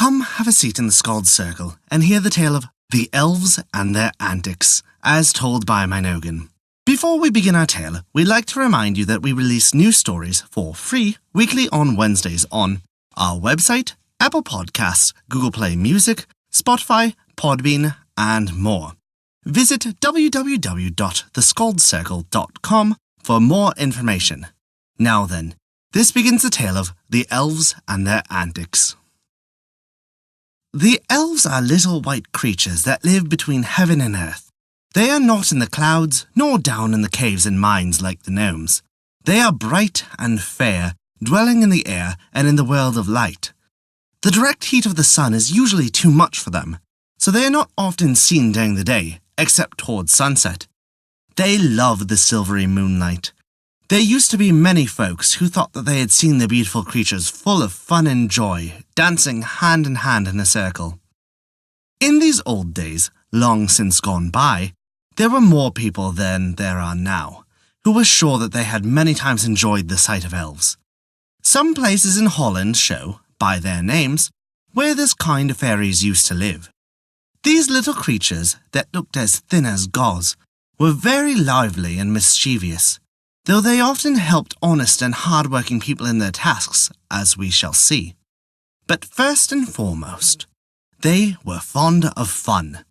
Come have a seat in the Skald circle and hear the tale of the Elves and Their Antics, as told by Mynogan. Before we begin our tale, we'd like to remind you that we release new stories for free weekly on Wednesdays on our website, Apple Podcasts, Google Play Music, Spotify, Podbean, and more. Visit www.theskaldscircle.com for more information. Now then, this begins the tale of the Elves and Their Antics. The elves are little white creatures that live between heaven and earth. They are not in the clouds, nor down in the caves and mines like the gnomes. They are bright and fair, dwelling in the air and in the world of light. The direct heat of the sun is usually too much for them, so they are not often seen during the day, except towards sunset. They love the silvery moonlight. There used to be many folks who thought that they had seen the beautiful creatures full of fun and joy, dancing hand in hand in a circle. In these old days, long since gone by, there were more people than there are now, who were sure that they had many times enjoyed the sight of elves. Some places in Holland show, by their names, where this kind of fairies used to live. These little creatures, that looked as thin as gauze, were very lively and mischievous, though they often helped honest and hard-working people in their tasks, as we shall see. But first and foremost, they were fond of fun.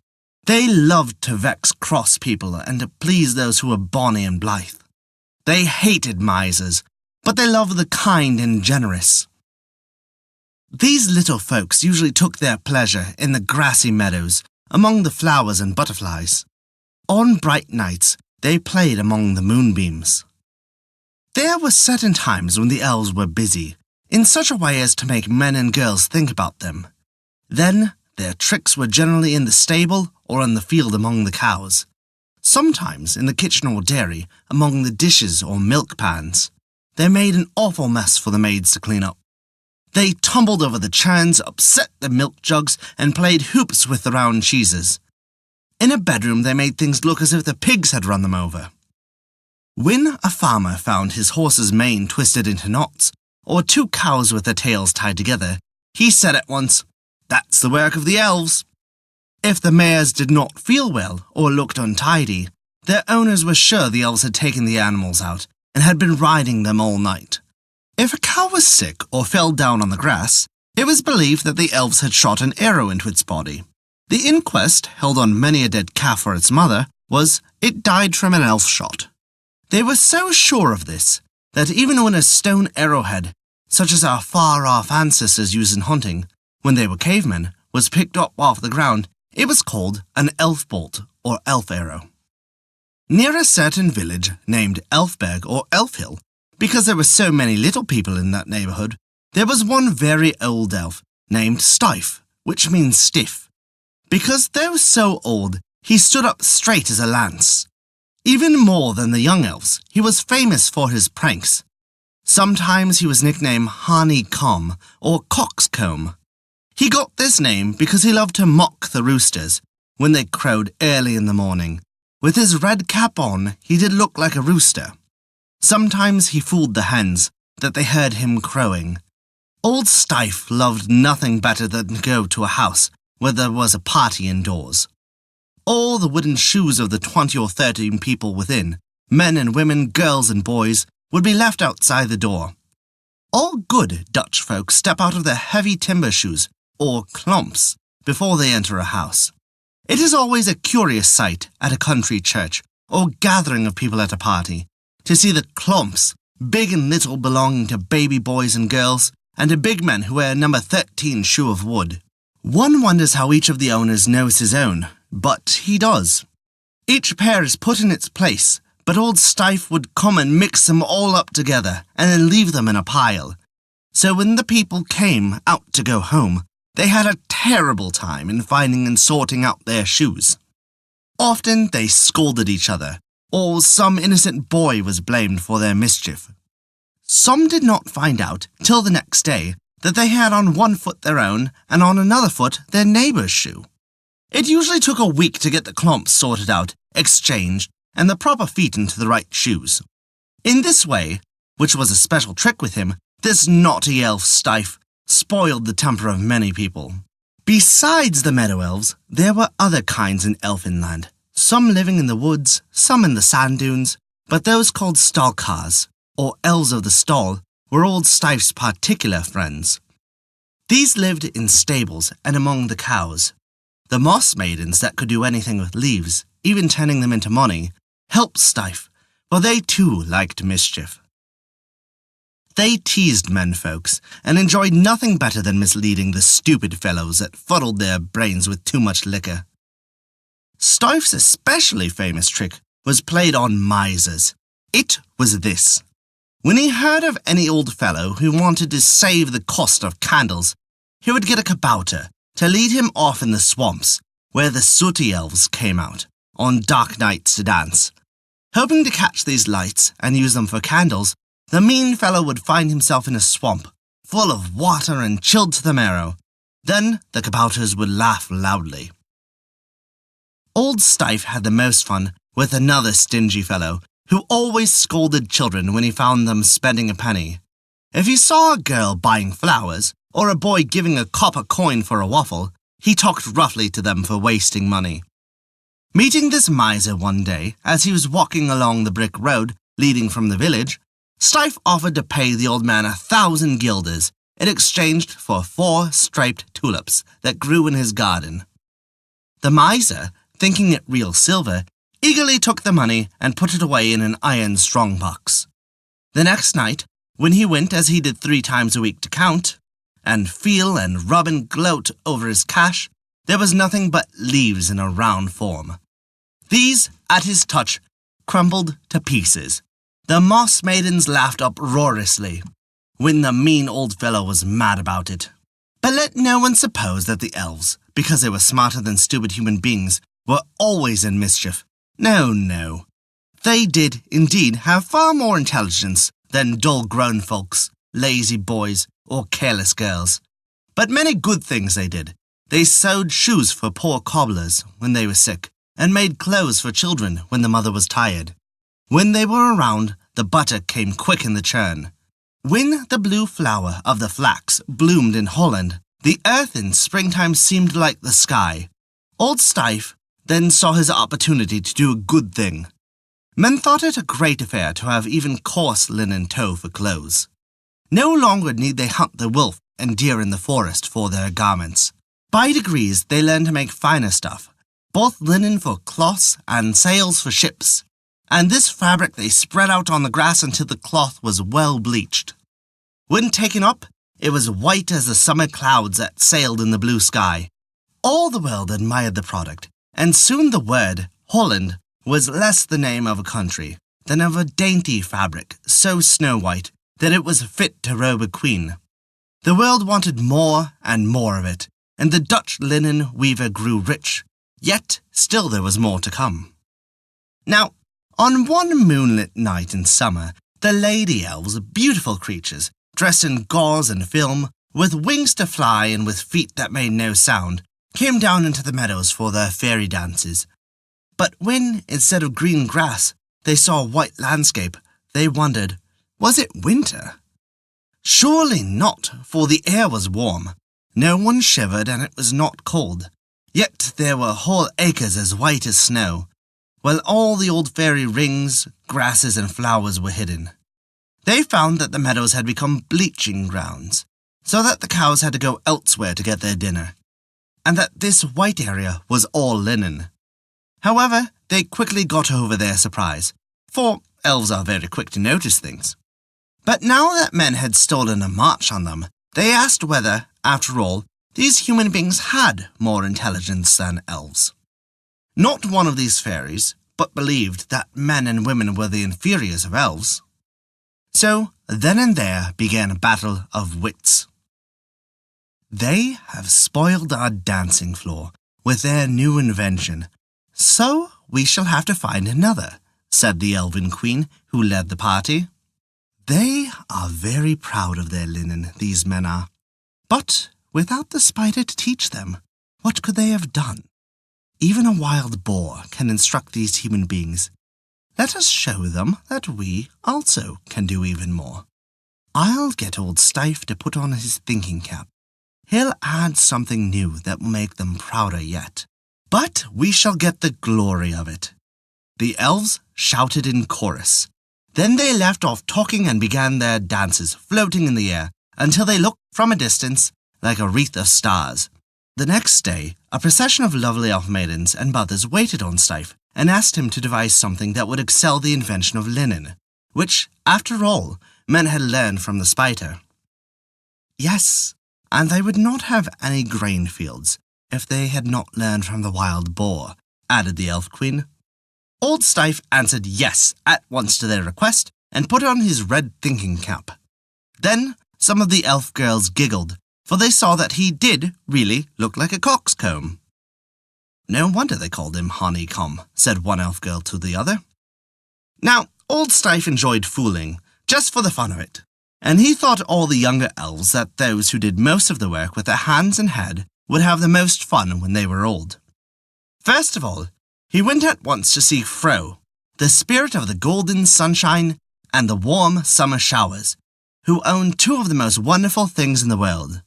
They loved to vex cross people and to please those who were bonny and blithe. They hated misers, but they loved the kind and generous. These little folks usually took their pleasure in the grassy meadows, among the flowers and butterflies. On bright nights, they played among the moonbeams. There were certain times when the elves were busy, in such a way as to make men and girls think about them. Then, their tricks were generally in the stable or in the field among the cows. Sometimes in the kitchen or dairy, among the dishes or milk pans. They made an awful mess for the maids to clean up. They tumbled over the churns, upset the milk jugs, and played hoops with the round cheeses. In a bedroom, they made things look as if the pigs had run them over. When a farmer found his horse's mane twisted into knots, or two cows with their tails tied together, he said at once, "That's the work of the elves." If the mares did not feel well or looked untidy, their owners were sure the elves had taken the animals out and had been riding them all night. If a cow was sick or fell down on the grass, it was believed that the elves had shot an arrow into its body. The inquest, held on many a dead calf or its mother, was, "It died from an elf shot." They were so sure of this that even when a stone arrowhead, such as our far-off ancestors used in hunting, when they were cavemen, was picked up off the ground, it was called an elf bolt or elf arrow. Near a certain village named Elfberg or Elfhill, because there were so many little people in that neighborhood, there was one very old elf named Stife, which means stiff. Because though so old, he stood up straight as a lance. Even more than the young elves, he was famous for his pranks. Sometimes he was nicknamed Honeycomb or Coxcomb. He got this name because he loved to mock the roosters when they crowed early in the morning. With his red cap on, he did look like a rooster. Sometimes he fooled the hens, that they heard him crowing. Old Stife loved nothing better than to go to a house where there was a party indoors. All the wooden shoes of the 20 or 30 people within, men and women, girls and boys, would be left outside the door. All good Dutch folk step out of their heavy timber shoes, or klomps, before they enter a house. It is always a curious sight at a country church, or gathering of people at a party, to see the klomps, big and little belonging to baby boys and girls, and to big men who wear number 13 shoe of wood. One wonders how each of the owners knows his own, but he does. Each pair is put in its place, but old Stife would come and mix them all up together and then leave them in a pile. So when the people came out to go home, they had a terrible time in finding and sorting out their shoes. Often they scolded each other, or some innocent boy was blamed for their mischief. Some did not find out till the next day that they had on one foot their own and on another foot their neighbor's shoe. It usually took a week to get the klomps sorted out, exchanged, and the proper feet into the right shoes. In this way, which was a special trick with him, this naughty elf Stife spoiled the temper of many people. Besides the meadow elves, there were other kinds in Elfinland, some living in the woods, some in the sand dunes, but those called Stalkars, or elves of the stall, were Old Styf's particular friends. These lived in stables and among the cows. The moss maidens that could do anything with leaves, even turning them into money, helped Styf, for they too liked mischief. They teased menfolks and enjoyed nothing better than misleading the stupid fellows that fuddled their brains with too much liquor. Styf's especially famous trick was played on misers. It was this. When he heard of any old fellow who wanted to save the cost of candles, he would get a kabouter to lead him off in the swamps, where the sooty elves came out, on dark nights to dance. Hoping to catch these lights and use them for candles, the mean fellow would find himself in a swamp, full of water and chilled to the marrow. Then the kabouters would laugh loudly. Old Styf had the most fun with another stingy fellow who always scolded children when he found them spending a penny. If he saw a girl buying flowers or a boy giving a copper coin for a waffle, he talked roughly to them for wasting money. Meeting this miser one day as he was walking along the brick road leading from the village, Styf offered to pay the old man 1,000 guilders in exchange for 4 striped tulips that grew in his garden. The miser, thinking it real silver, eagerly took the money and put it away in an iron strongbox. The next night, when he went as he did 3 times a week to count, and feel and rub and gloat over his cash, there was nothing but leaves in a round form. These, at his touch, crumbled to pieces. The moss maidens laughed uproariously, when the mean old fellow was mad about it. But let no one suppose that the elves, because they were smarter than stupid human beings, were always in mischief. No, no. They did, indeed, have far more intelligence than dull grown folks, lazy boys, or careless girls. But many good things they did. They sewed shoes for poor cobblers when they were sick, and made clothes for children when the mother was tired. When they were around, the butter came quick in the churn. When the blue flower of the flax bloomed in Holland, the earth in springtime seemed like the sky. Old Styf then saw his opportunity to do a good thing. Men thought it a great affair to have even coarse linen tow for clothes. No longer need they hunt the wolf and deer in the forest for their garments. By degrees they learned to make finer stuff, both linen for cloths and sails for ships, and this fabric they spread out on the grass until the cloth was well bleached. When taken up, it was white as the summer clouds that sailed in the blue sky. All the world admired the product, and soon the word, Holland, was less the name of a country than of a dainty fabric so snow-white that it was fit to robe a queen. The world wanted more and more of it, and the Dutch linen weaver grew rich, yet still there was more to come. Now, on one moonlit night in summer, the lady elves, beautiful creatures, dressed in gauze and film, with wings to fly and with feet that made no sound, came down into the meadows for their fairy dances. But when, instead of green grass, they saw a white landscape, they wondered, was it winter? Surely not, for the air was warm. No one shivered and it was not cold. Yet there were whole acres as white as snow, while all the old fairy rings, grasses and flowers were hidden. They found that the meadows had become bleaching grounds, so that the cows had to go elsewhere to get their dinner, and that this white area was all linen. However, they quickly got over their surprise, for elves are very quick to notice things. But now that men had stolen a march on them, they asked whether, after all, these human beings had more intelligence than elves. Not one of these fairies, but believed that men and women were the inferiors of elves. So, then and there began a battle of wits. They have spoiled our dancing floor with their new invention, so we shall have to find another, said the Elven Queen, who led the party. They are very proud of their linen, these men are. But without the spider to teach them, what could they have done? Even a wild boar can instruct these human beings. Let us show them that we also can do even more. I'll get old Styf to put on his thinking cap. he'll add something new that will make them prouder yet. But we shall get the glory of it." The elves shouted in chorus. Then they left off talking and began their dances, floating in the air, until they looked from a distance like a wreath of stars. The next day, a procession of lovely elf maidens and mothers waited on Steiff and asked him to devise something that would excel the invention of linen, which, after all, men had learned from the spider. Yes, and they would not have any grain fields if they had not learned from the wild boar, added the elf queen. Old Steiff answered yes at once to their request and put on his red thinking cap. Then some of the elf girls giggled, for they saw that he did really look like a coxcomb. "No wonder they called him Honeycomb," said one elf girl to the other. Now, old Steiff enjoyed fooling, just for the fun of it, and he thought all the younger elves that those who did most of the work with their hands and head would have the most fun when they were old. First of all, he went at once to see Fro, the spirit of the golden sunshine and the warm summer showers, who owned two of the most wonderful things in the world.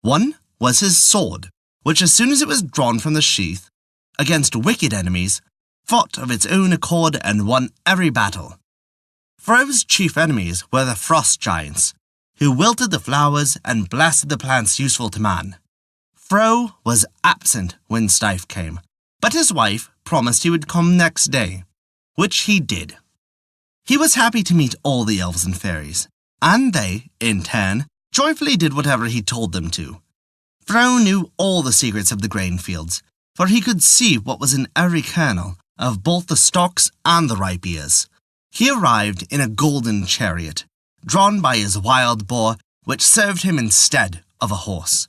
One was his sword, which as soon as it was drawn from the sheath, against wicked enemies, fought of its own accord and won every battle. Fro's chief enemies were the frost giants, who wilted the flowers and blasted the plants useful to man. Fro was absent when Steiff came, but his wife promised he would come next day, which he did. He was happy to meet all the elves and fairies, and they, in turn, joyfully did whatever he told them to. Fro knew all the secrets of the grain fields, for he could see what was in every kernel of both the stalks and the ripe ears. He arrived in a golden chariot, drawn by his wild boar, which served him instead of a horse.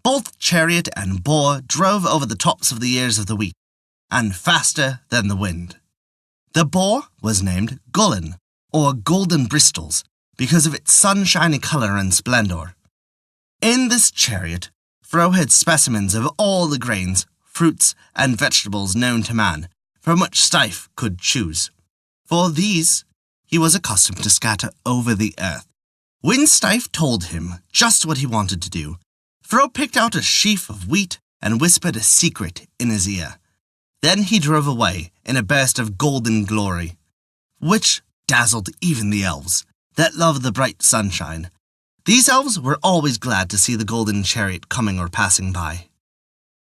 Both chariot and boar drove over the tops of the ears of the wheat, and faster than the wind. The boar was named Gullin, or Golden Bristles, because of its sunshiny colour and splendour. In this chariot, Fro had specimens of all the grains, fruits, and vegetables known to man, from which Steiff could choose. For these he was accustomed to scatter over the earth. When Steiff told him just what he wanted to do, Fro picked out a sheaf of wheat and whispered a secret in his ear. Then he drove away in a burst of golden glory, which dazzled even the elves that loved the bright sunshine. These elves were always glad to see the golden chariot coming or passing by.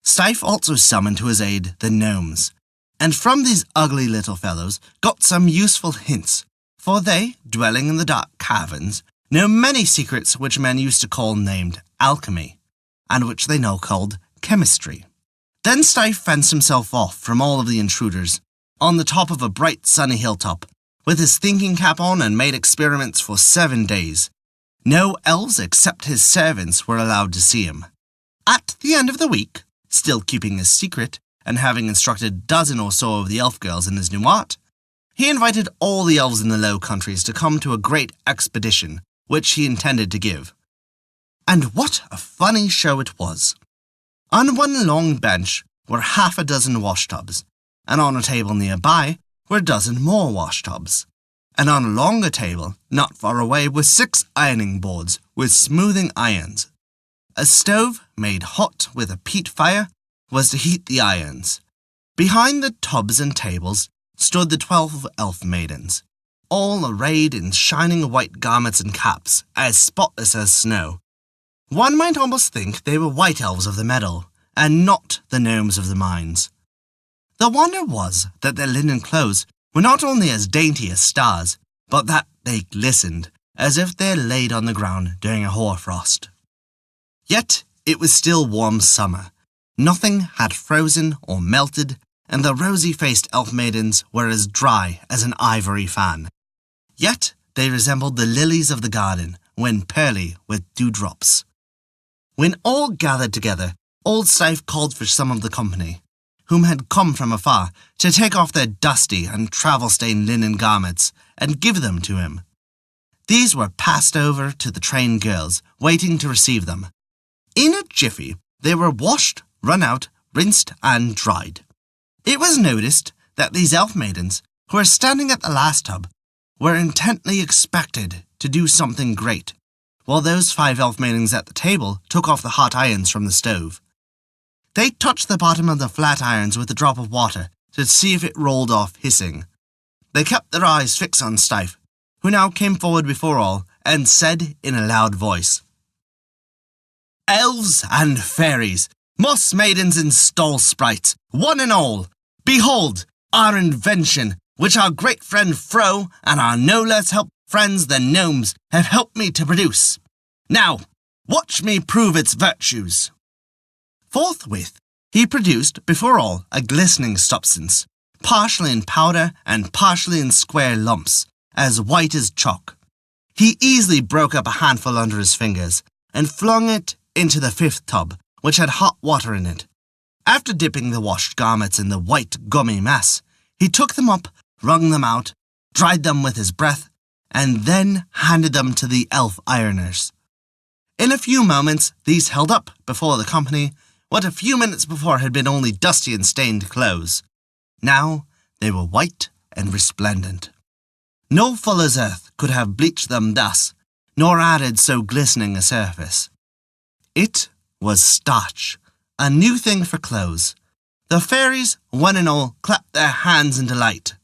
Steiff also summoned to his aid the gnomes, and from these ugly little fellows got some useful hints, for they, dwelling in the dark caverns, know many secrets which men used to call named alchemy, and which they now called chemistry. Then Steiff fenced himself off from all of the intruders, on the top of a bright sunny hilltop, with his thinking cap on, and made experiments for 7 days. No elves except his servants were allowed to see him. At the end of the week, still keeping his secret, and having instructed a dozen or so of the elf girls in his new art, he invited all the elves in the Low Countries to come to a great expedition, which he intended to give. And what a funny show it was! On one long bench were 6 washtubs, and on a table nearby were 12 more washtubs. And on a longer table, not far away, were 6 ironing boards with smoothing irons. A stove, made hot with a peat fire, was to heat the irons. Behind the tubs and tables stood the 12 elf maidens, all arrayed in shining white garments and caps, as spotless as snow. One might almost think they were white elves of the meadow, and not the gnomes of the mines. The wonder was that their linen clothes were not only as dainty as stars, but that they glistened as if they laid on the ground during a hoarfrost. Yet it was still warm summer. Nothing had frozen or melted, and the rosy-faced elf maidens were as dry as an ivory fan. Yet they resembled the lilies of the garden when pearly with dewdrops. When all gathered together, old Steiff called for some of the company, whom had come from afar, to take off their dusty and travel-stained linen garments and give them to him. These were passed over to the trained girls, waiting to receive them. In a jiffy, they were washed, run out, rinsed, and dried. It was noticed that these elf maidens, who were standing at the last tub, were intently expected to do something great, while those 5 elf maidens at the table took off the hot irons from the stove. They touched the bottom of the flat irons with a drop of water to see if it rolled off hissing. They kept their eyes fixed on Stife, who now came forward before all and said in a loud voice, "Elves and fairies, moss maidens and stall sprites, one and all, behold our invention, which our great friend Fro and our no less helped friends the gnomes have helped me to produce. Now, watch me prove its virtues." Forthwith, he produced before all a glistening substance, partially in powder and partially in square lumps, as white as chalk. He easily broke up a handful under his fingers and flung it into the 5th tub, which had hot water in it. After dipping the washed garments in the white gummy mass, he took them up, wrung them out, dried them with his breath, and then handed them to the elf ironers. In a few moments, these held up before the company what a few minutes before had been only dusty and stained clothes. Now they were white and resplendent. No fuller's earth could have bleached them thus, nor added so glistening a surface. It was starch, a new thing for clothes. The fairies, one and all, clapped their hands in delight.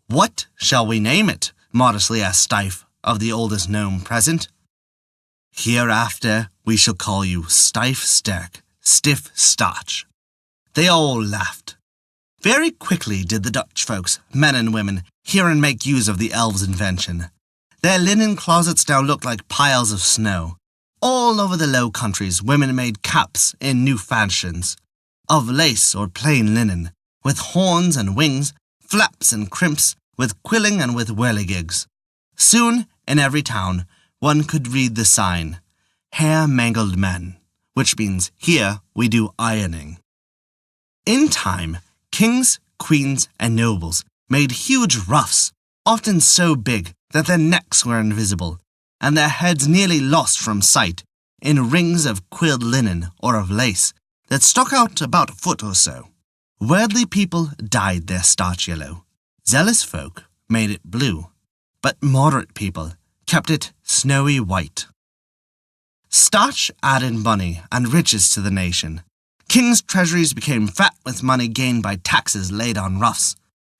"What shall we name it?" modestly asked Stife of the oldest gnome present. "Hereafter we shall call you Stife Sterk, Stiff Starch." They all laughed. Very quickly did the Dutch folks, men and women, hear and make use of the elves' invention. Their linen closets now looked like piles of snow. All over the Low Countries, women made caps in new fashions, of lace or plain linen, with horns and wings, flaps and crimps, with quilling and with whirligigs. Soon, in every town, one could read the sign, "Hair Mangled Men," which means, "Here we do ironing." In time, kings, queens, and nobles made huge ruffs, often so big that their necks were invisible, and their heads nearly lost from sight, in rings of quilled linen or of lace that stuck out about a foot or so. Worldly people dyed their starch yellow. Zealous folk made it blue, but moderate people kept it snowy white. Starch added money and riches to the nation. Kings' treasuries became fat with money gained by taxes laid on ruffs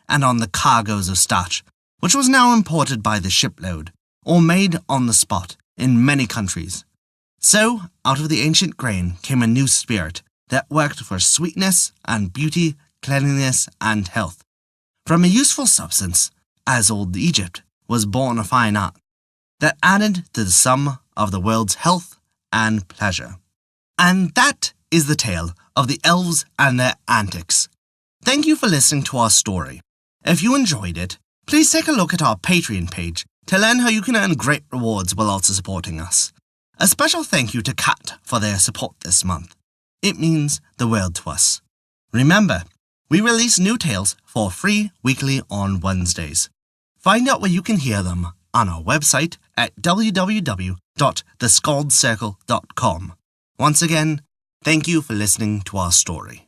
and on the cargoes of starch, which was now imported by the shipload, or made on the spot in many countries. So, out of the ancient grain came a new spirit that worked for sweetness and beauty, cleanliness and health. From a useful substance, as old Egypt, was born a fine art that added to the sum of the world's health and pleasure. And that is the tale of the Elves and Their Antics. Thank you for listening to our story. If you enjoyed it, please take a look at our Patreon page to learn how you can earn great rewards while also supporting us. A special thank you to Kat for their support this month. It means the world to us. Remember, we release new tales for free weekly on Wednesdays. Find out where you can hear them on our website at www.thescaldcircle.com. Once again, thank you for listening to our story.